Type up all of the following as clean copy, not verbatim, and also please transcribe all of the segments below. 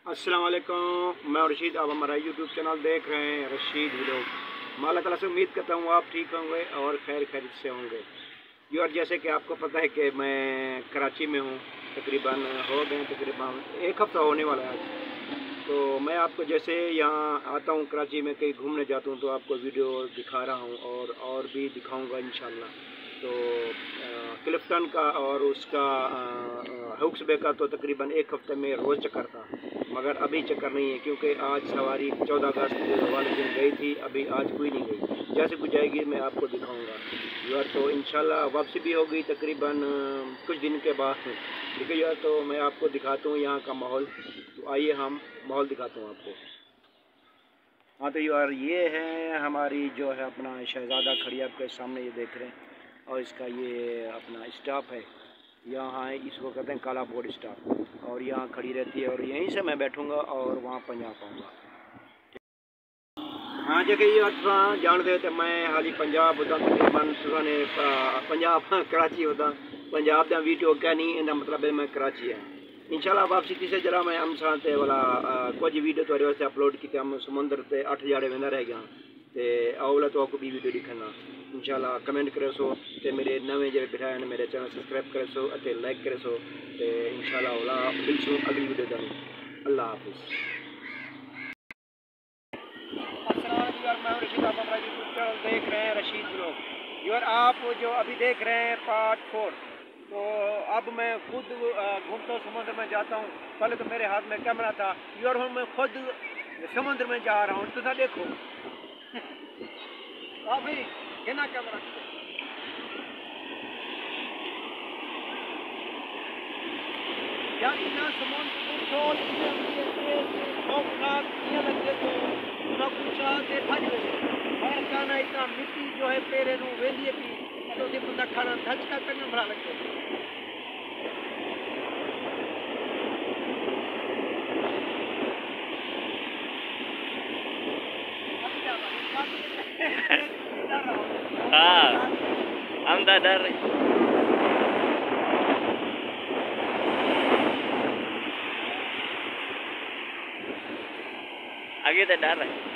अस्सलाम वालेकुम, मैं रशीद। आप हमारा यूट्यूब चैनल देख रहे हैं रशीद व्लॉग। मैं अल्लाह ताला से उम्मीद करता हूँ आप ठीक होंगे और खैर खैरियत से होंगे। और जैसे कि आपको पता है कि मैं कराची में हूँ, तकरीबन हो गए तकरीबन एक हफ़्ता होने वाला है आज। तो मैं आपको जैसे यहाँ आता हूँ कराची में कहीं घूमने जाता हूँ तो आपको वीडियो दिखा रहा हूँ और भी दिखाऊँगा इंशाल्लाह। तो क्लिफ्टन का और उसका हुक्स बे का तो तकरीबन एक हफ़्ते में रोज़ चक्कर था, मगर अभी चक्कर नहीं है क्योंकि आज सवारी 14 अगस्त वाले दिन गई थी, अभी आज कोई नहीं गई। जैसे कुछ जाएगी मैं आपको दिखाऊंगा यार। तो इंशाल्लाह वापसी भी होगी तकरीबन कुछ दिन के बाद। ठीक है यार, तो मैं आपको दिखाता हूँ यहाँ का माहौल। तो आइए हम माहौल दिखाता हूँ आपको। हाँ तो यार, ये है हमारी जो है अपना शहज़ादा खड़ी आपके सामने ये देख रहे हैं, और इसका ये अपना स्टाफ है यहाँ है, इसको कहते हैं काला बोर्ड स्टाफ। और यहाँ खड़ी रहती है और यहीं से मैं बैठूँगा और वहाँ पर जा पाऊँगा। हाँ जगह ये जान दे तो मैं हाली पंजाब होता तकरीबन सुने पंजाब कराची होता पंजाब का वीडियो क्या नहीं इनका मतलब है मैं कराची है। इंशाल्लाह वापसी थी से जरा मैं हम साथ वाला कुछ वीडियो थोड़े वास्ते अपलोड किए। हम समुद्र से 8 जाड़े वेंदा रह गया तो आओला तो आपको भी वीडियो दिखाना इंशाल्लाह। कमेंट करे सो ते मेरे नवे जो बिठाए ने मेरे चैनल सब्सक्राइब करे सो अते लाइक करे सो ते इंशाल्लाह ओला बिल्कुल अगली वीडियो दानी। अल्लाह हाफिज़। यार मैं रशीद, आप हमारा यूट्यूब चैनल देख रहे हैं रशीद व्लॉग। यार आप जो अभी देख रहे हैं पार्ट 4। तो अब मैं खुद घूमता हूँ समुद्र में जाता हूँ। पहले तो मेरे हाथ में कैमरा था यार, हूँ मैं खुद समुद्र में जा रहा हूँ। तो सा देखो अभी बिना कैमरा यार इतना समुद्र लगे तो ना कुछ देखा जाए और इतना मिट्टी जो है पेरे नू वेलिए पी तो बंदा खाना धच का करना बड़ा लगता है। हाँ हम तो डर रहे आगे तो डर रहे।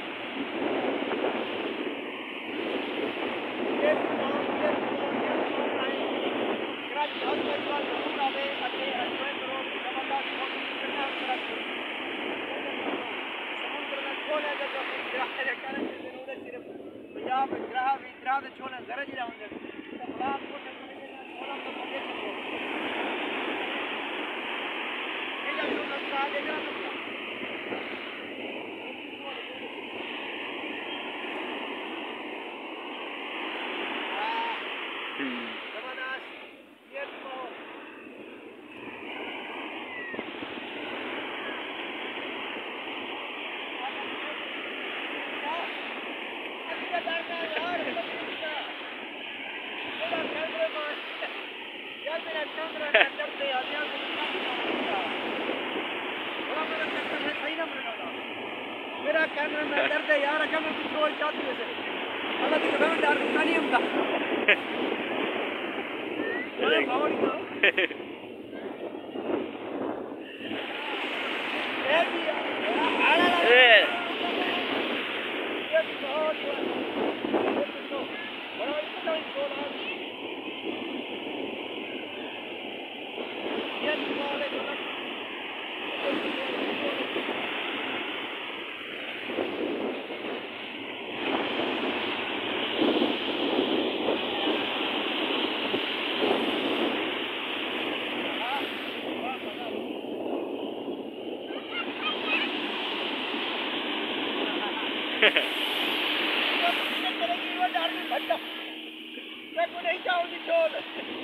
मेरा कैमरा में दर्द है यार, अगर मैं कुछ रोज चाहती हूँ अल्लाह की कसम डर नहीं होता। मैं नहीं चाहूँगी छोड़